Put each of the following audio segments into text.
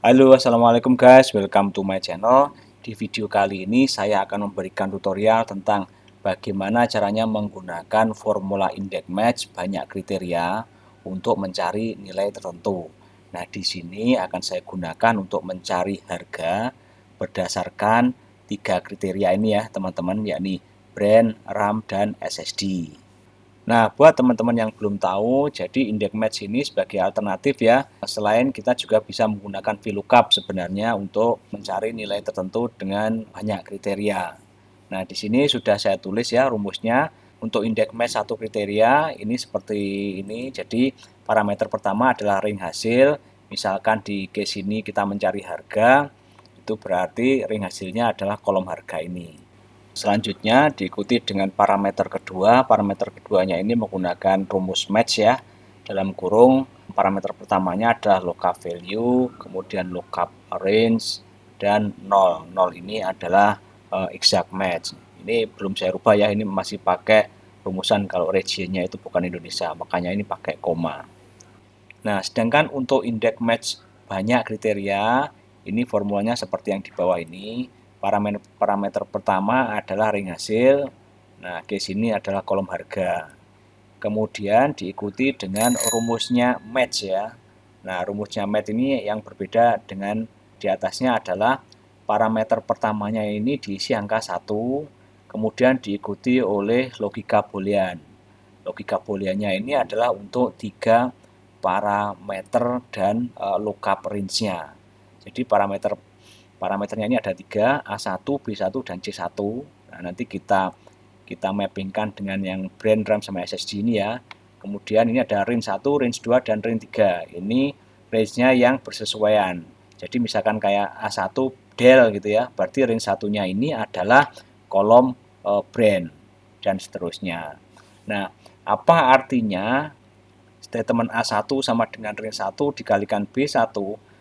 Halo, assalamualaikum guys, welcome to my channel. Di video kali ini saya akan memberikan tutorial tentang bagaimana caranya menggunakan formula index match banyak kriteria untuk mencari nilai tertentu. Nah, di sini akan saya gunakan untuk mencari harga berdasarkan 3 kriteria ini ya teman-teman, yakni brand, RAM, dan SSD. Nah, buat teman-teman yang belum tahu, jadi index match ini sebagai alternatif ya. Selain kita juga bisa menggunakan VLOOKUP sebenarnya untuk mencari nilai tertentu dengan banyak kriteria. Nah, di sini sudah saya tulis ya rumusnya. Untuk index match satu kriteria ini seperti ini. Jadi parameter pertama adalah ring hasil. Misalkan di case ini kita mencari harga, itu berarti ring hasilnya adalah kolom harga ini. Selanjutnya diikuti dengan parameter kedua. Parameter keduanya ini menggunakan rumus match ya. Dalam kurung parameter pertamanya adalah lookup value, kemudian lookup range, dan 0. 0 ini adalah exact match. Ini belum saya rubah ya, ini masih pakai rumusan kalau regionnya itu bukan Indonesia, makanya ini pakai koma. Nah, sedangkan untuk index match banyak kriteria, ini formulanya seperti yang di bawah ini. Parameter pertama adalah ring hasil. Nah, case ini adalah kolom harga. Kemudian diikuti dengan rumusnya match ya. Nah, rumusnya match ini yang berbeda dengan di atasnya adalah parameter pertamanya ini diisi angka 1, kemudian diikuti oleh logika boolean. Logika booleannya ini adalah untuk 3 parameter dan lookup range-nya. Jadi parameternya ini ada 3, A1, B1, dan C1. Nah, nanti kita mappingkan dengan yang brand, RAM, sama SSD ini ya. Kemudian ini ada range 1, range 2, dan range 3. Ini range-nya yang bersesuaian. Jadi misalkan kayak A1 Dell gitu ya, berarti range satunya ini adalah kolom brand dan seterusnya. Nah, apa artinya statement A1 sama dengan range 1 dikalikan B1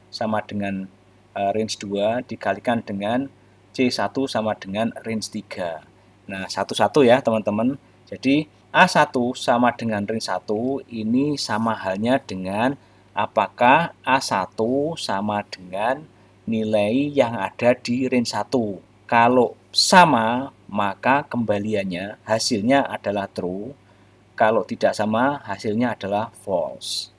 sama dengan range 2 dikalikan dengan C1 sama dengan range 3. Nah, satu-satu ya teman-teman. Jadi A1 sama dengan range 1 ini sama halnya dengan apakah A1 sama dengan nilai yang ada di range 1. Kalau sama, maka kembaliannya hasilnya adalah true. Kalau tidak sama, hasilnya adalah false.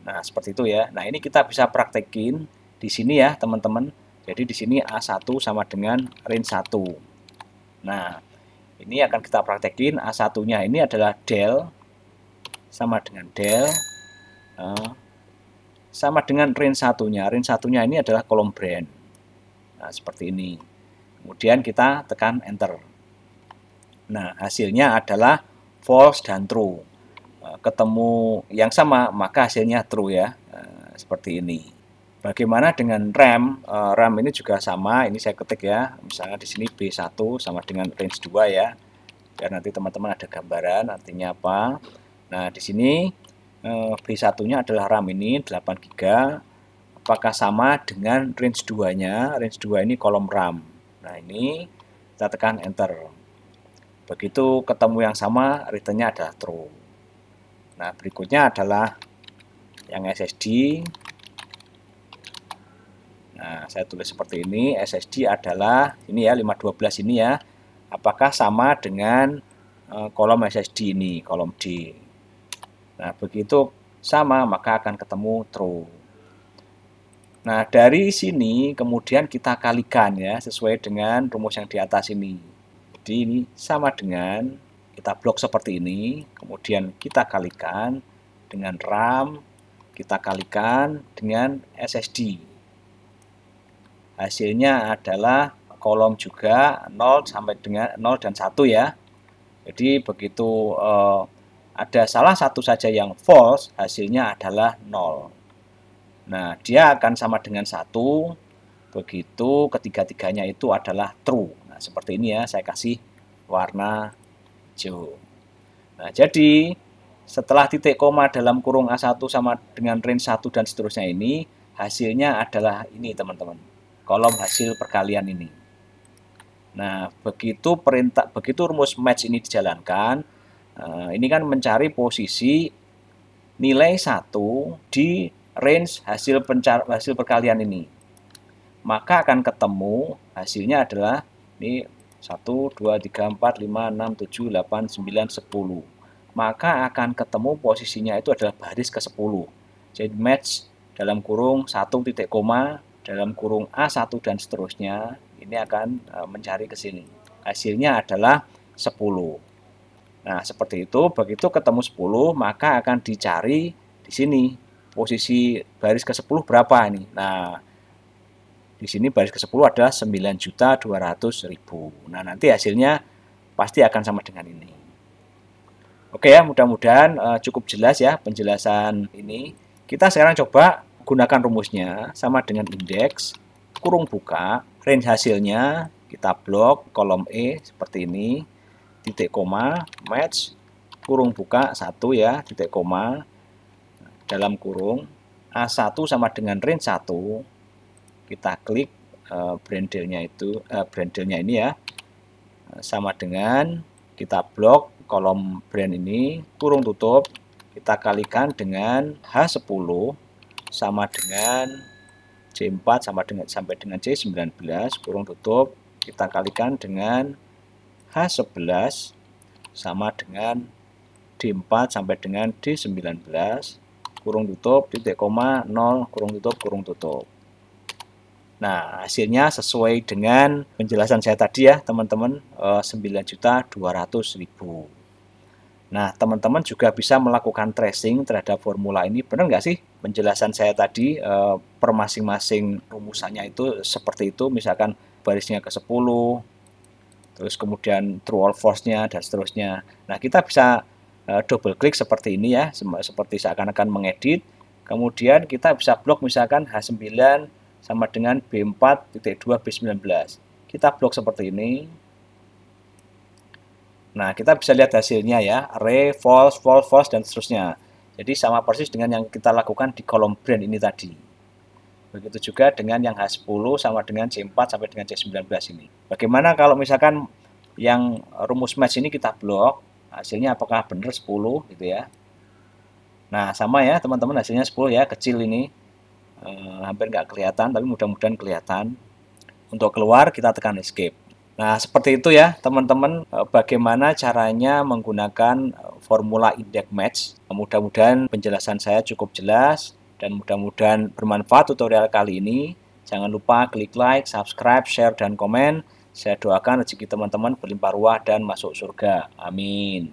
Nah, seperti itu ya. Nah, ini kita bisa praktekin di sini ya, teman-teman. Jadi di sini A1 sama dengan range 1. Nah, ini akan kita praktekin. A1-nya ini adalah Dell sama dengan Dell. Sama dengan range 1-nya. Range 1-nya ini adalah kolom brand. Nah, seperti ini. Kemudian kita tekan enter. Nah, hasilnya adalah false dan true. Ketemu yang sama, maka hasilnya true ya. Seperti ini. Bagaimana dengan RAM? RAM ini juga sama, ini saya ketik ya. Misalnya di sini B1 sama dengan range 2 ya. Biar nanti teman-teman ada gambaran artinya apa. Nah, di sini B1-nya adalah RAM ini 8 GB. Apakah sama dengan range 2-nya? Range 2 ini kolom RAM. Nah, ini kita tekan enter. Begitu ketemu yang sama, return-nya adalah true. Nah, berikutnya adalah yang SSD. Nah, saya tulis seperti ini, SSD adalah ini ya 512 ini ya. Apakah sama dengan kolom SSD ini, kolom D. Nah, begitu sama maka akan ketemu true. Nah, dari sini kemudian kita kalikan ya sesuai dengan rumus yang di atas ini. Jadi ini sama dengan kita blok seperti ini, kemudian kita kalikan dengan RAM, kita kalikan dengan SSD. Hasilnya adalah kolom juga 0 sampai dengan 0 dan 1 ya. Jadi begitu ada salah satu saja yang false, hasilnya adalah 0. Nah, dia akan sama dengan 1 begitu ketiga-tiganya itu adalah true. Nah, seperti ini ya, saya kasih warna hijau. Nah, jadi setelah titik koma dalam kurung A1 sama dengan range 1 dan seterusnya ini, hasilnya adalah ini teman-teman. Kolom hasil perkalian ini. Nah, begitu rumus match ini dijalankan, ini kan mencari posisi nilai 1 di range hasil perkalian ini. Maka akan ketemu hasilnya adalah ini 1, 2, 3, 4, 5, 6, 7, 8, 9, 10. Maka akan ketemu posisinya itu adalah baris ke-10. Jadi match dalam kurung 1 titik koma, dalam kurung A1 dan seterusnya, ini akan mencari ke sini. Hasilnya adalah 10. Nah, seperti itu. Begitu ketemu 10, maka akan dicari di sini posisi baris ke-10 berapa ini. Nah, di sini baris ke-10 adalah 9.200.000. Nah, nanti hasilnya pasti akan sama dengan ini. Oke ya, mudah-mudahan cukup jelas ya penjelasan ini. Kita sekarang coba gunakan rumusnya sama dengan indeks, kurung buka, range hasilnya, kita blok kolom E seperti ini, titik koma, match, kurung buka 1 ya, titik koma, dalam kurung, A1 sama dengan range 1, kita klik brandelnya ini ya, sama dengan kita blok kolom brand ini, kurung tutup, kita kalikan dengan H10 sama dengan C4 sampai dengan C19, kurung tutup, kita kalikan dengan H11 sama dengan D4 sampai dengan D19, kurung tutup, titik koma, 0, kurung tutup, kurung tutup. Nah, hasilnya sesuai dengan penjelasan saya tadi ya, teman-teman, 9.200.000. Nah, teman-teman juga bisa melakukan tracing terhadap formula ini. Benar nggak sih penjelasan saya tadi, per masing-masing rumusannya itu seperti itu, misalkan barisnya ke-10, terus kemudian true or false-nya, dan seterusnya. Nah, kita bisa double klik seperti ini ya, seperti seakan-akan mengedit. Kemudian kita bisa blok misalkan H9 sama dengan B4.2 B19. Kita blok seperti ini. Nah, kita bisa lihat hasilnya ya, array, false, false, false, dan seterusnya. Jadi sama persis dengan yang kita lakukan di kolom brand ini tadi. Begitu juga dengan yang H10 sama dengan C4 sampai dengan C19 ini. Bagaimana kalau misalkan yang rumus match ini kita blok, hasilnya apakah benar 10 gitu ya. Nah, sama ya teman-teman, hasilnya 10 ya, kecil ini. Hampir nggak kelihatan, tapi mudah-mudahan kelihatan. Untuk keluar kita tekan escape. Nah, seperti itu ya teman-teman, bagaimana caranya menggunakan formula index match. Mudah-mudahan penjelasan saya cukup jelas dan mudah-mudahan bermanfaat tutorial kali ini. Jangan lupa klik like, subscribe, share, dan komen. Saya doakan rezeki teman-teman berlimpah ruah dan masuk surga. Amin.